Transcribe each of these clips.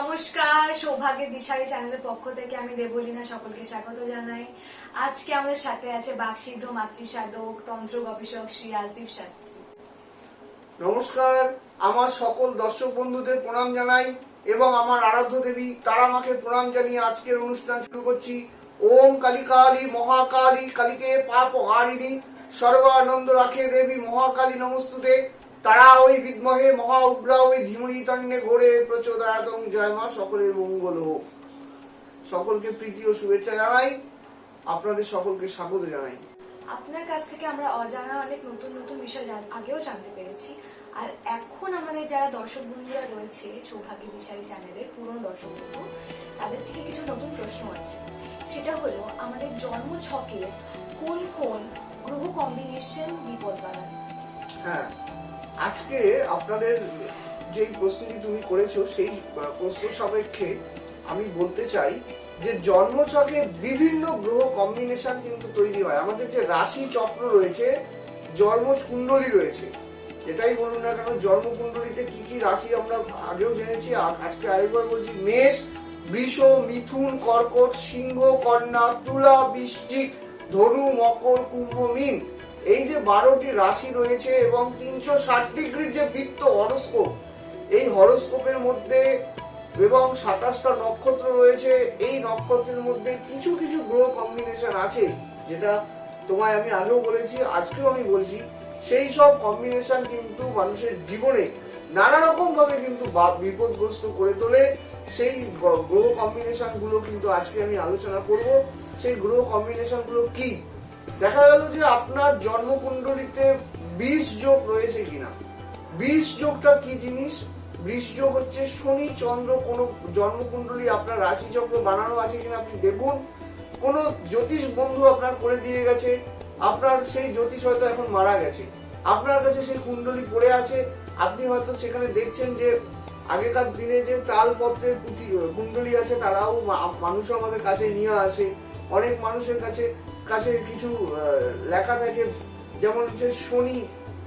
নমস্কার, সৌভাগ্যের দিশারি চ্যানেলের পক্ষ থেকে আমি দেবলীনা সকলকে স্বাগত জানাই। আজকে আমাদের সাথে আছে বাকসিদ্ধ মাতৃসাধক তন্ত্র গবেষক শ্রী রাজদীপ শাস্ত্রী। নমস্কার, আমার সকল দর্শক বন্ধুদের প্রণাম জানাই এবং আমার আরাধ্য দেবী তারা মাকে প্রণাম জানিয়ে আজকের অনুষ্ঠান শুরু করছি। ওম কালী কালী মহাকালী কালীকে পাপ হারিণী সর্বানন্দ রাখে দেবী মহাকালী নমস্তুতে। তারা ওই বিদ্মহে মহা উগ্রা ওই ধীমহি তন্নে ঘোরে প্রচোদয়াতং। জয় মা, সকলের মঙ্গল হোক। সকলকে প্রীতি ও শুভেচ্ছা জানাই, আপনাদের সকলকে স্বাগত জানাই। আপনার কাছ থেকে আমরা অজানা অনেক নতুন নতুন বিষয় আগেও জানতে পেরেছি। আর এখন আমাদের যারা দর্শক বন্ধুরা রয়েছে সৌভাগ্যের দিশারি চ্যানেলের পুরনো দর্শক বন্ধু, তাদের থেকে কিছু নতুন প্রশ্ন আছে। সেটা হলো আমাদের জন্ম ছকে কোন কোন গ্রহ কম্বিনেশন বিপদ বাড়ায়? হ্যাঁ, আজকে আপনাদের যে প্রশ্নটি তুমি করেছো সেই প্রশ্ন সাপেক্ষে আমি বলতে চাই যে জন্মছকে বিভিন্ন গ্রহ কম্বিনেশন কিন্তু তৈরি হয়। আমাদের যে রাশি চক্র রয়েছে, জন্ম কুণ্ডলী রয়েছে, এটাই বলুন না কেন, জন্ম কুণ্ডলীতে কি কি রাশি আমরা আগেও জেনেছি, আজকে আরেকবার বলছি। মেষ, বৃষ, মিথুন, কর্কট, সিংহ, কন্যা, তুলা, বৃশ্চিক, ধনু, মকর, কুম্ভ, মীন, এই যে 12টি রাশি রয়েছে এবং 360 ডিগ্রির যে বৃত্ত হরোস্কোপ, এই হরোস্কোপের মধ্যে এবং 27টা নক্ষত্র রয়েছে। এই নক্ষত্রের মধ্যে কিছু কিছু গ্রহ কম্বিনেশন আছে, যেটা তোমায় আমি আগেও বলেছি, আজকেও আমি বলছি। সেই সব কম্বিনেশন কিন্তু মানুষের জীবনে নানা রকম ভাবে কিন্তু বিপদগ্রস্ত করে তোলে। সেই গ্রহ কম্বিনেশন গুলো কিন্তু আজকে আমি আলোচনা করব। সেই গ্রহ কম্বিনেশন গুলো কি? দেখা গেল যে আপনার জন্মকুণ্ডলীতে 20 যোগ রয়েছে কিনা। 20 যোগটা কি জিনিস? 20 যোগ হচ্ছে শনি চন্দ্র কোন জন্মকুণ্ডলী আপনার রাশি চক্র বানানো আছে কিনা আপনি দেখুন। কোন জ্যোতিষ বন্ধু আপনার করে দিয়ে গেছে, আপনার সেই জ্যোতিষ হয়তো এখন মারা গেছে, আপনার কাছে সেই কুণ্ডলী পড়ে আছে, আপনি হয়তো সেখানে দেখছেন যে আগেকার দিনে যে তালপত্রের পুঁথি কুণ্ডলী আছে, তারাও মানুষ আমাদের কাছে নিয়ে আসে। অনেক মানুষের কাছে কাছে কিছু লেখা থাকে, যেমন হচ্ছে শনি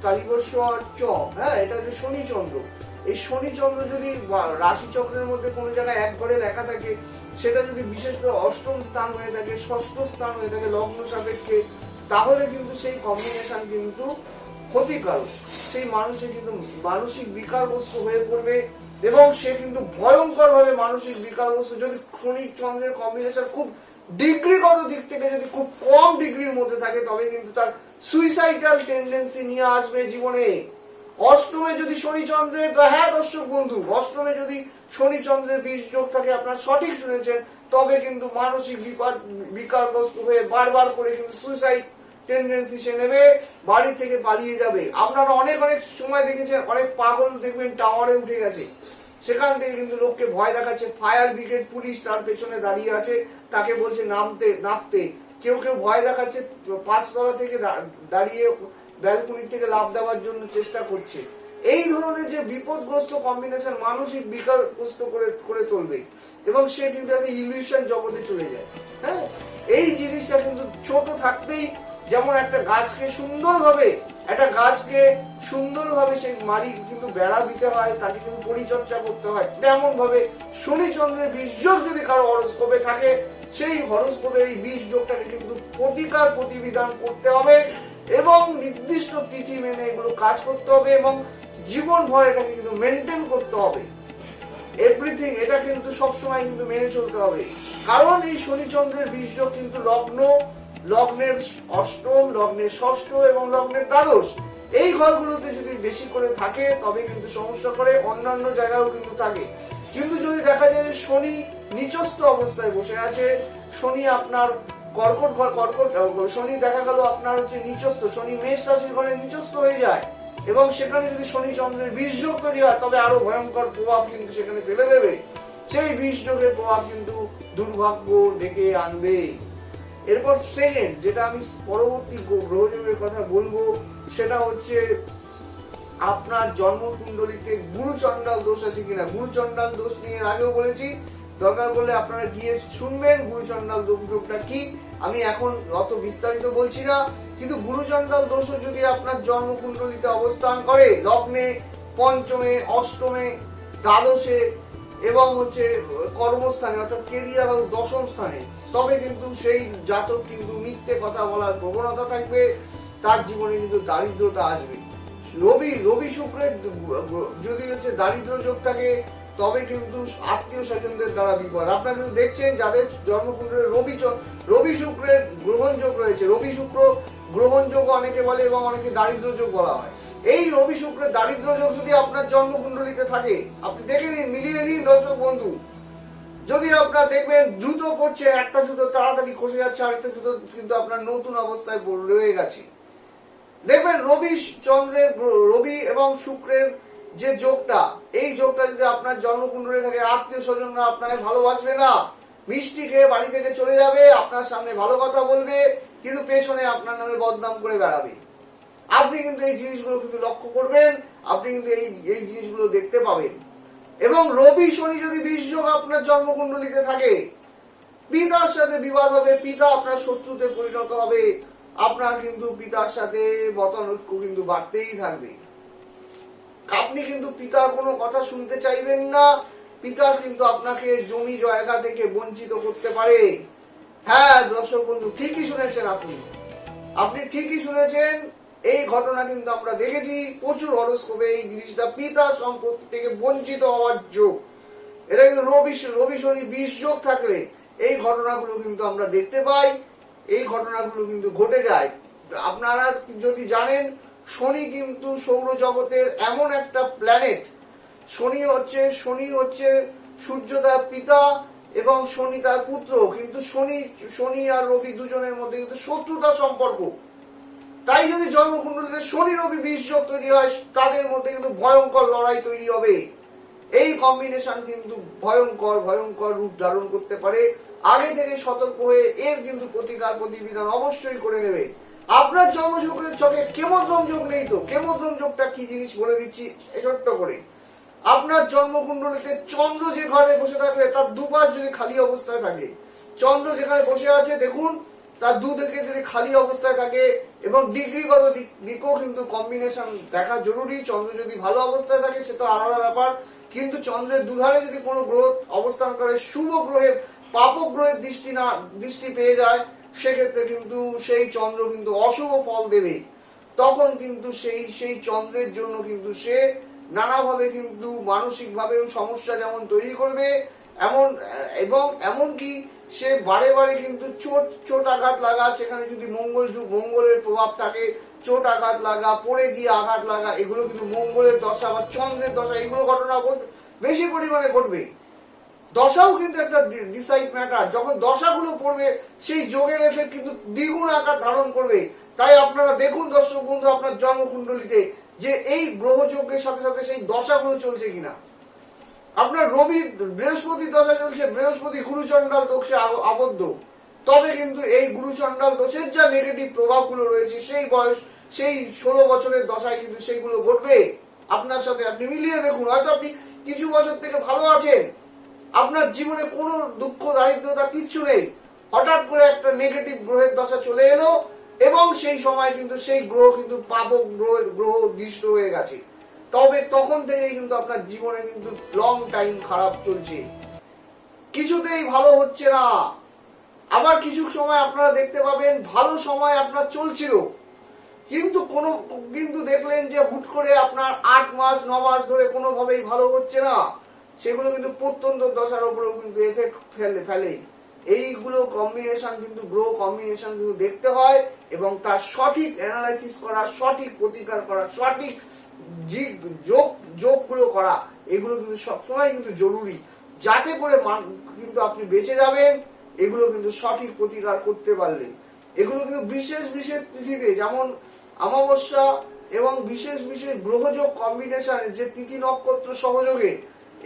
তালিবর্ষ চ, হ্যাঁ, এটা হচ্ছে শনি চন্দ্র। এই শনি চন্দ্র যদি রাশি চক্রের মধ্যে কোনো জায়গায় এক ঘরে লেখা থাকে, সেটা যদি বিশেষ করে অষ্টম স্থান হয়ে থাকে, ষষ্ঠ স্থান হয়ে থাকে লগ্ন সাপেক্ষে, তাহলে কিন্তু সেই কম্বিনেশন কিন্তু ক্ষতিকারক। সেই মানুষের কিন্তু মানসিক বিকারগ্রস্ত হয়ে পড়বে এবং সে কিন্তু ভয়ঙ্কর ভাবে মানসিক বিকারগ্রস্ত। যদি শনি চন্দ্রের কম্বিনেশন খুব ডিগ্রিগত দিক থেকে যদি খুব কম ডিগ্রির মধ্যে থাকে, তবে কিন্তু তার সুইসাইডাল টেন্ডেন্সি নিয়ে আসবে জীবনে। অষ্টমে যদি শনি চন্দ্রের, হ্যাঁ দর্শক বন্ধু, অষ্টমে যদি শনি চন্দ্রের 20 যোগ থাকে, আপনারা সঠিক শুনেছেন, তবে কিন্তু মানসিক বিকারগ্রস্ত হয়ে বারবার করে কিন্তু সুইসাইড টেন্ডেন্সি সে নেবে, বাড়ি থেকে পালিয়ে যাবে। আপনারা অনেক অনেক সময় দেখেছেন, অনেক পাগল দেখবেন টাওয়ারে উঠে গেছে, সেখান থেকে কিন্তু লোককে ভয় দেখাচ্ছে, ফায়ার ব্রিগেড পুলিশ তার পেছনে দাঁড়িয়ে আছে, তাকে বলছে নামতে। কেউ কেউ ভয় দেখাচ্ছে, 5 তলা থেকে দাঁড়িয়ে ব্যালকনি থেকে লাফ দেওয়ার জন্য চেষ্টা করছে। এই ধরনের যে বিপদগ্রস্ত কম্বিনেশন মানসিক বিকারগ্রস্ত করে তুলবে এবং সে কিন্তু একটা ইলিউশন জগতে চলে যায়। হ্যাঁ, এই জিনিসটা কিন্তু ছোট থাকতেই, যেমন একটা গাছকে সুন্দরভাবে সেই মালিক কিন্তু বেড়া দিতে হয়, তাকে কিন্তু পরিচর্যা করতে হয়, তেমন ভাবে শনি চন্দ্রের 20 যোগ যদি কারো হরোস্কোপে থাকে, সেই হরোস্কোপের এই 20 যোগটাকে কিন্তু প্রতিকার প্রতিবিধান করতে হবে এবং নির্দিষ্ট তিথি মেনে এগুলো কাজ করতে হবে এবং জীবন ভর এটাকে কিন্তু মেনটেন করতে হবে। এভরিথিং এটা কিন্তু সবসময় কিন্তু মেনে চলতে হবে, কারণ এই শনি চন্দ্রের 20 যোগ কিন্তু লগ্নের অষ্টম, লগ্নের ষষ্ঠ এবং লগ্নের দ্বাদশ, এই ঘরগুলোতে যদি বেশি করে থাকে তবে কিন্তু সমস্যা করে। অন্যান্য জায়গায়ও কিন্তু থাকে, কিন্তু যদি দেখা যায় যে শনি নিচস্থ অবস্থায় বসে আছে, শনি আপনার শনি দেখা গেল আপনার হচ্ছে নিচস্থ, শনি মেষ রাশির ঘরে নিচস্থ হয়ে যায় এবং সেখানে যদি শনি চন্দ্রের 20 যোগ তৈরি হয়, তবে আরো ভয়ঙ্কর প্রভাব কিন্তু সেখানে ফেলে দেবে। সেই 20 যোগের প্রভাব কিন্তু দুর্ভাগ্য ডেকে আনবে। এরপর সেকেন্ড যেটা আমি পরবর্তী গ্রহযোগের কথা বলবো, সেটা হচ্ছে আপনার জন্মকুণ্ডলীতে গুরু চণ্ডাল দোষ আছে কিনা। গুরু চণ্ডাল দোষ নিয়ে আগেও বলেছি, দরকার পড়লে আপনারা গিয়ে শুনবেন গুরু চণ্ডাল দোষটা কি। আমি এখন অত বিস্তারিত বলছি না, কিন্তু গুরু চণ্ডাল দোষও যদি আপনার জন্মকুণ্ডলীতে অবস্থান করে, লগ্নে, পঞ্চমে, অষ্টমে, দ্বাদশে, এবং হচ্ছে কর্মস্থানে অর্থাৎ কেরিয়ার হাউস দশম স্থানে, তবে কিন্তু সেই জাতক কিন্তু মিথ্যে কথা বলার প্রবণতা থাকবে, তার জীবনে কিন্তু দারিদ্রতা আসবে। রবি শুক্রের যদি হচ্ছে দারিদ্র যোগ থাকে, তবে কিন্তু আত্মীয় স্বজনদের দ্বারা বিপদ। আপনারা কিন্তু দেখছেন যাদের জন্মকুণ্ডলে রবি শুক্রের গ্রহণযোগ রয়েছে, রবি শুক্র গ্রহণযোগ অনেকে বলে এবং অনেকে দারিদ্র যোগ বলা হয়। এই রবি শুক্রের দারিদ্র যোগ যদি আপনার জন্মকুণ্ডলিতে থাকে, আপনি দেখে নিন, মিলিয়ে নিন দর্শক বন্ধু। যদি আপনার দেখবেন জুতো পড়ছে, একটা জুতো তাড়াতাড়ি খসে যাচ্ছে, আরেকটা জুতো কিন্তু আপনার নতুন অবস্থায় রয়ে গেছে। দেখবেন রবি এবং শুক্রের যে যোগটা, এই যোগটা যদি আপনার জন্মকুণ্ডলে থাকে, আত্মীয় স্বজনরা আপনাকে ভালোবাসবে না, মিষ্টি খেয়ে বাড়ি থেকে চলে যাবে, আপনার সামনে ভালো কথা বলবে, কিন্তু পেছনে আপনার নামে বদনাম করে বেড়াবে। আপনি কিন্তু এই জিনিসগুলো কিন্তু লক্ষ্য করবেন, আপনি কিন্তু এই জিনিসগুলো দেখতে পাবেন। এবং রবি শনি যদি বিষ যোগ আপনার জন্মকুণ্ডলিতে থাকে, পিতার সাথে বিবাদ হবে, পিতা আপনার শত্রুতে পরিণত হবে, আপনার কিন্তু পিতার সাথে মতানৈক্য কিন্তু বাড়তেই থাকবে। আপনি কিন্তু পিতার কোনো কথা শুনতে চাইবেন না, পিতা কিন্তু আপনাকে জমি জায়গা থেকে বঞ্চিত করতে পারে। হ্যাঁ দর্শক বন্ধু, ঠিকই শুনেছেন, আপনি ঠিকই শুনেছেন। এই ঘটনা কিন্তু আমরা দেখেছি প্রচুর হরোস্কোপে, এই জিনিসটা পিতার সম্পত্তি থেকে বঞ্চিত হওয়ার যোগ, এটা কিন্তু রবি শনি বিষ যোগ থাকলে এই ঘটনাগুলো কিন্তু আমরা দেখতে পাই, এই ঘটনাগুলো কিন্তু ঘটে যায়। আপনারা যদি জানেন, শনি কিন্তু সৌরজগতের এমন একটা প্ল্যানেট, শনি হচ্ছে সূর্য তার পিতা এবং শনি তার পুত্র, কিন্তু শনি আর রবি দুজনের মধ্যে কিন্তু শত্রুতার সম্পর্ক। তাই যদি জন্মকুণ্ডলীতে শনি রবি বিষ যোগ তৈরি হয়, তাদের মধ্যে কিন্তু ভয়ঙ্কর লড়াই তৈরি হবে। এই কম্বিনেশন কিন্তু ভয়ঙ্কর রূপ ধারণ করতে পারে। আগে থেকে সতর্ক হয়ে এর কিন্তু প্রতিবিধান অবশ্যই করে নেবে। আপনার জন্মযোগের চকে কেমদ্রম যোগ নেই তো, কেমদ্রম যোগটা কি জিনিস বলে দিচ্ছি ছোট্ট করে। আপনার জন্মকুণ্ডলিতে চন্দ্র যে ঘরে বসে থাকবে, তার দুপাশ যদি খালি অবস্থায় থাকে, চন্দ্র যেখানে বসে আছে দেখুন, তার দুদিকে যদি খালি অবস্থায় থাকে এবং ডিগ্রিগত দিকও কিন্তু কম্বিনেশন দেখা জরুরি। চন্দ্র যদি ভালো অবস্থায় থাকে সে তো আলাদা ব্যাপার, কিন্তু চন্দ্রের দুধারে যদি কোনো গ্রহ অবস্থান করে, শুভ গ্রহের পাপক গ্রহের দৃষ্টি পেয়ে যায়, সেক্ষেত্রে কিন্তু সেই চন্দ্র কিন্তু অশুভ ফল দেবে। তখন কিন্তু সেই চন্দ্রের জন্য কিন্তু সে নানাভাবে কিন্তু মানসিক ভাবেও সমস্যা যেমন তৈরি করবে, এমনকি সে বারে বারে কিন্তু চোট আঘাত লাগা, সেখানে যদি মঙ্গলের প্রভাব থাকে, চোট আঘাত লাগা, পড়ে গিয়ে আঘাত লাগা, এগুলো কিন্তু মঙ্গলের দশা বা চন্দ্রের দশা, এগুলো ঘটনা বেশি পরিমাণে ঘটবে। দশাও কিন্তু একটা ডিসাইড ম্যাটার, যখন দশাগুলো পড়বে সেই যোগের এফেক্ট কিন্তু দ্বিগুণ আকার ধারণ করবে। তাই আপনারা দেখুন দর্শক বন্ধু, আপনার জন্মকুণ্ডলিতে যে এই গ্রহযোগের সাথে সাথে সেই দশাগুলো চলছে কিনা। আপনার বৃহস্পতি দশা চলছে, বৃহস্পতি গুরুচণ্ডাল দোষে আবদ্ধ, তবে কিন্তু এই গুরুচণ্ডাল দোষের যা নেগেটিভ প্রভাবগুলো রয়েছে, সেই 16 বছরের দশায় কিন্তু সেইগুলো ঘটবে আপনার সাথে। আপনি মিলিয়ে দেখুন, হয়তো আপনি কিছু বছর থেকে ভালো আছেন, আপনার জীবনে কোনো দুঃখ দারিদ্রতা কিচ্ছু নেই, হঠাৎ করে একটা নেগেটিভ গ্রহের দশা চলে এলো এবং সেই সময় কিন্তু সেই গ্রহ কিন্তু পাপক গ্রহ দৃষ্ট হয়ে গেছে, তবে তখন থেকে কিন্তু আপনার জীবনে কিন্তু লং টাইম খারাপ চলছে, কিছুতেই ভালো হচ্ছে না। আবার কিছু সময় আপনারা দেখতে পাবেন ভালো সময় আপনার চলছিল, কিন্তু দেখলেন যে হুট করে আপনার 8 মাস 9 মাস ধরে কোনোভাবেই ভালো হচ্ছে না, সেগুলো কিন্তু প্রত্যন্ত দশার উপরেও কিন্তু এফেক্ট ফেলে। এইগুলো কম্বিনেশন কিন্তু গ্রহ কম্বিনেশন কিন্তু দেখতে হয় এবং তার সঠিক অ্যানালাইসিস করা, সঠিক প্রতিকার করা, সঠিক যোগগুলো করা, এগুলো কিন্তু সবসময় কিন্তু জরুরি, যাতে করে কিন্তু আপনি বেঁচে যাবেন। এগুলো কিন্তু সঠিক প্রতিকার করতে পারলে, এগুলো কিন্তু বিশেষ তিথিতে, যেমন অমাবস্যা এবং বিশেষ গ্রহযোগ কম্বিনেশনে যে তিথি নক্ষত্র সহযোগে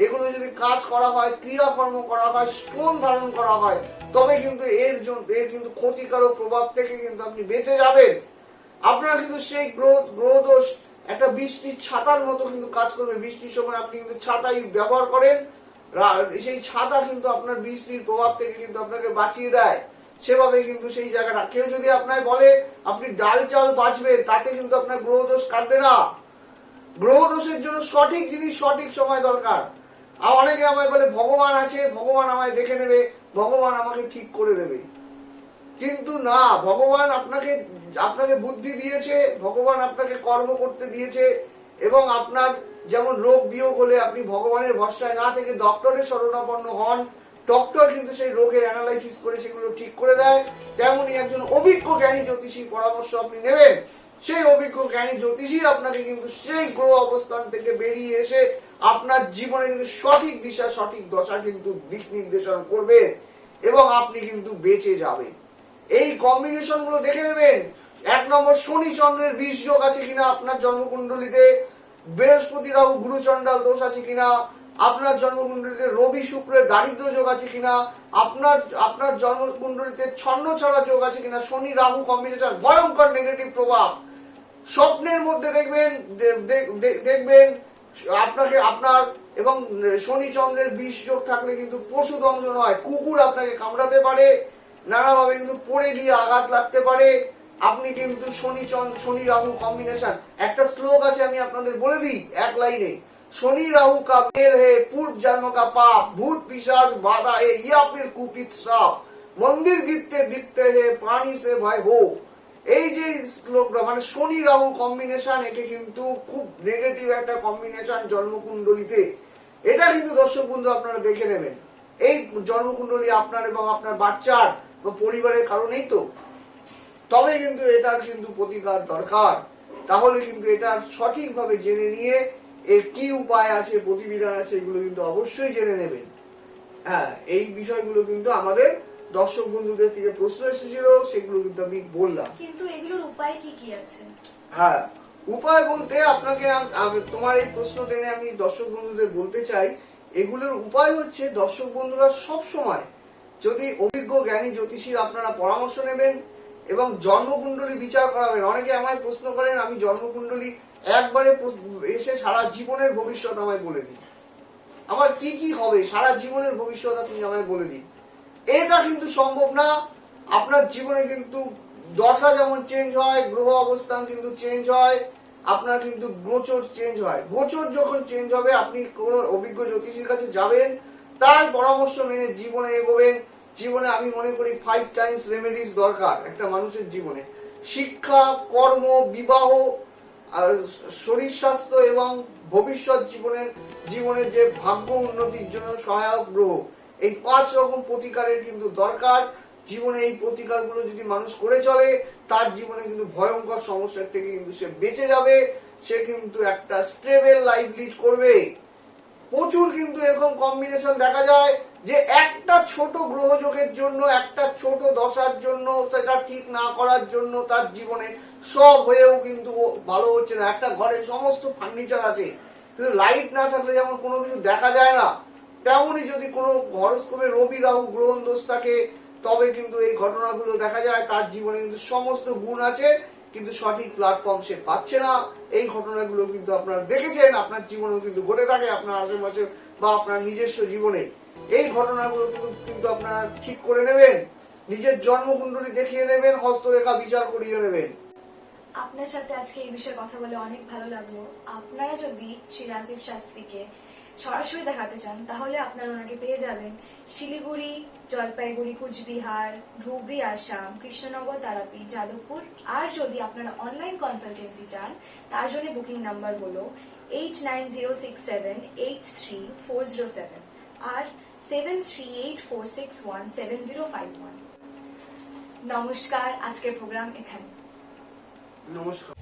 এগুলো যদি কাজ করা হয়, ক্রিয়াকর্ম করা হয়, স্টোন ধারণ করা হয়, তবে কিন্তু এর কিন্তু ক্ষতিকারক প্রভাব থেকে কিন্তু আপনি বেঁচে যাবেন। আপনার কিন্তু সেই গ্রহ দোষ একটা বৃষ্টির ছাতার মতো কিন্তু কাজ করবে। বৃষ্টির সময় আপনি কিন্তু ছাতাই ব্যবহার করেন, সেই ছাতা কিন্তু আপনার বৃষ্টির প্রভাব থেকে কিন্তু আপনাকে বাঁচিয়ে দেয়। সেভাবে কিন্তু সেই জায়গাটা, কেউ যদি আপনাকে বলে আপনি ডাল চাল বাঁচবে, তাতে কিন্তু আপনার গ্রহ দোষ কাটবে না। গ্রহ দোষের জন্য সঠিক জিনিস সঠিক সময় দরকার। আর অনেকে আমায় বলে ভগবান আছে, ভগবান আমায় দেখে নেবে, ভগবান আমাকে ঠিক করে দেবে। কিন্তু না, ভগবান আপনাকে আপনাকে বুদ্ধি দিয়েছে, ভগবান আপনাকে কর্ম করতে দিয়েছে, এবং আপনার যেমন রোগ বিয়োগ হলে আপনি ভগবানের ভরসায় না থেকে ডক্টরের শরণাপন্ন হন, ডক্টর কিন্তু সেই রোগের অ্যানালাইসিস করে সেগুলো ঠিক করে দেয়, তেমনি একজন অভিজ্ঞ জ্ঞানী জ্যোতিষীর পরামর্শ আপনি নেবেন। সেই অভিজ্ঞ জ্ঞানী জ্যোতিষী আপনাকে কিন্তু সেই গ্রহ অবস্থান থেকে বেরিয়ে এসে আপনার জীবনে কিন্তু সঠিক দিশা, সঠিক দশা কিন্তু দিক নির্দেশন করবে, এবং আপনি কিন্তু বেঁচে যাবেন। এই কম্বিনেশন গুলো দেখে নেবেন। 1 নম্বর, শনি চন্দ্রের বিষ যোগ আছে কিনা আপনার জন্মকুণ্ডলিতে, বৃহস্পতি রাহু গুরু চন্ডাল দোষ আছে কিনা আপনার জন্মকুণ্ডলিতে, রবি শুক্রের দারিদ্র যোগ আছে কিনা আপনার জন্মকুণ্ডলিতে, ছন্ন ছড়া যোগ আছে কিনা, শনি রাহু কম্বিনেশন ভয়ঙ্কর নেগেটিভ প্রভাব। স্বপ্নের মধ্যে দেখবেন আপনাকে আপনার, এবং শনি চন্দ্রের বিষ যোগ থাকলে কিন্তু পশু দংশন হয়, কুকুর আপনাকে কামড়াতে পারে, নানাভাবে কিন্তু পড়ে গিয়ে আঘাত লাগতে পারে। আপনি কিন্তু শনি রাহু কম্বিনেশন, একটা শ্লোক আছে আমি আপনাদের বলে দিই 1 লাইনে, शनि राहु का मेल है पूर्व जन्म का पाप, भूत पिशाच बाधा है या फिर कुपित श्राप, मंदिर गिरते दिखते है पानी से भय हो। এই যে শ্লোকটা মানে শনি রাহু কম্বিনেশন, এটা কিন্তু খুব নেগেটিভ একটা কম্বিনেশন জন্মকুণ্ডলিতে। এটা কিন্তু দর্শক বন্ধু আপনারা দেখে নেবেন। এই জন্মকুণ্ডলী আপনার এবং আপনার বাচ্চার বা পরিবারের কারণেই তো, তবে কিন্তু এটার কিন্তু প্রতিকার দরকার। তাহলে কিন্তু এটা সঠিকভাবে জেনে নিয়ে এর কি উপায় আছে, প্রতিবিধান আছে, এগুলো কিন্তু অবশ্যই জেনে নেবেন। হ্যাঁ, এই বিষয়গুলো কিন্তু আমাদের দর্শক বন্ধুদের থেকে প্রশ্ন এসেছিল, সেগুলো কিন্তু আমি বললাম। কিন্তু এগুলোর উপায় কি কি আছে? হ্যাঁ, উপায় বলতে আপনাকে তোমার এই প্রশ্ন টেনে আমি দর্শক বন্ধুদের বলতে চাই, এগুলোর উপায় হচ্ছে দর্শক বন্ধুরা সব সময় যদি অভিজ্ঞ জ্ঞানী জ্যোতিষীর আপনারা পরামর্শ নেবেন এবং জন্মকুণ্ডলী বিচার করাবেন। অনেকে আমায় প্রশ্ন করেন আমি জন্মকুণ্ডলী একবারে এসে সারা জীবনের ভবিষ্যৎ আমায় বলে দিন, আমার কি কি হবে সারা জীবনের ভবিষ্যৎ আপনি আমায় বলে দিন। এটা কিন্তু সম্ভব না। আপনার জীবনে কিন্তু দশা যেমন চেঞ্জ হয়, গ্রহ অবস্থান কিন্তু চেঞ্জ হয়, আপনার কিন্তু গোচর চেঞ্জ হয়। গোচর যখন চেঞ্জ হবে আপনি কোন অভিজ্ঞ জ্যোতিষীর কাছে যাবেন, তার পরামর্শ মেনে জীবনে এগোবেন। জীবনে আমি মনে করি 5 টাইমস রেমেডিস দরকার একটা মানুষের জীবনে, শিক্ষা, কর্ম, বিবাহ, শরীর স্বাস্থ্য এবং ভবিষ্যৎ জীবনের যে ভাগ্য উন্নতির জন্য সহায়ক গ্রহ, এই 5 রকম প্রতিকারের কিন্তু দরকার। জীবনে এই প্রতিকারগুলো যদি মানুষ করে চলে, তার জীবনে কিন্তু ভয়ঙ্কর সমস্যার থেকে কিন্তু সে বেঁচে যাবে, সে কিন্তু একটা স্টেবল লাইফ লিড করবে। প্রচুর কিন্তু এরকম কম্বিনেশন দেখা যায় যে একটা ছোট গ্রহযোগের জন্য, একটা ছোট দশার জন্য, সেটা ঠিক না করার জন্য তার জীবনে সব হয়েও কিন্তু ভালো হচ্ছে না। একটা ঘরে সমস্ত ফার্নিচার আছে কিন্তু লাইট না থাকলে যেমন কোনো কিছু দেখা যায় না, তেমনই যদি কোনো হরোস্কোপে রবি রাহু গ্রহণ দোষ থাকে তবে কিন্তু এই ঘটনাগুলো দেখা যায়। তার জীবনে কিন্তু সমস্ত গুণ আছে কিন্তু সঠিক প্ল্যাটফর্ম সে পাচ্ছে না। এই ঘটনাগুলো কিন্তু আপনারা দেখেছেন, আপনার জীবনেও কিন্তু ঘটে থাকে, আপনার আশেপাশে বা আপনার নিজস্ব জীবনে। এই ঘটনাগুলো কিন্তু আপনারা ঠিক করে নেবেন, নিজের জন্মকুণ্ডলী দেখিয়ে নেবেন, হস্তরেখা বিচার করিয়ে নেবেন। আপনার সাথে আজকে এই বিষয়ে কথা বলে অনেক ভালো লাগলো। আপনারা যদি শ্রী রাজদীপ শাস্ত্রীকে সরাসরি দেখাতে চান তাহলে আপনারা ওনাকে পেয়ে যাবেন শিলিগুড়ি, জলপাইগুড়ি, কুচবিহার, ধুবড়ি, আসাম, কৃষ্ণনগর, তারাপীঠ, যাদবপুর। আর যদি আপনারা অনলাইন কনসালটেন্সি চান তার জন্য বুকিং নাম্বার হলো 8906783407 আর 7384617051। নমস্কার, আজকের প্রোগ্রাম এখানে। নমস্কার।